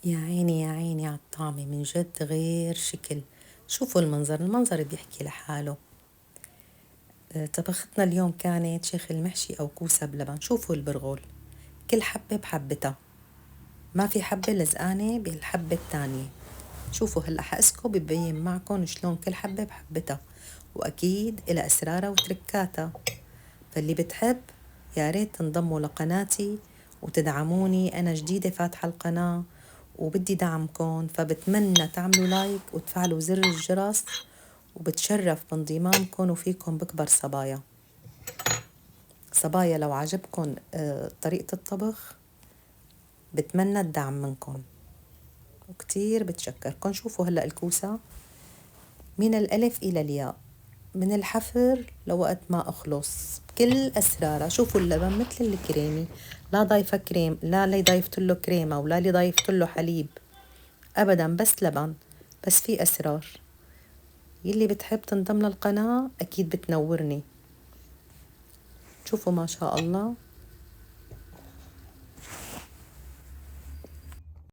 يا عيني يا عيني على الطعمة، من جد غير شكل. شوفوا المنظر بيحكي لحاله. طبختنا اليوم كانت شيخ المحشي أو كوسة بلبن. شوفوا البرغل، كل حبة بحبتها، ما في حبة لزقانة بالحبة التانية. شوفوا هلأ حاسكو ببين معكم شلون كل حبة بحبتها، وأكيد إلى أسرارها وتركاتها. فاللي بتحب يا ريت تنضموا لقناتي وتدعموني. أنا جديدة فاتحة القناة وبدي دعمكم، فبتمنى تعملوا لايك وتفعلوا زر الجرس، وبتشرف بانضمامكم وفيكم بكبر صبايا. لو عجبكم طريقة الطبخ بتمنى الدعم منكم وكتير بتشكركم. شوفوا هلأ الكوسة من الألف إلى الياء، من الحفر لوقت ما أخلص بكل أسرارها. شوفوا اللبن مثل الكريمي، لا ضايفة كريم، لا اللي ضايفت له كريمة ولا اللي ضايفت له حليب أبدا، بس لبن. بس في أسرار. يلي بتحب تنضم للقناة أكيد بتنورني. شوفوا ما شاء الله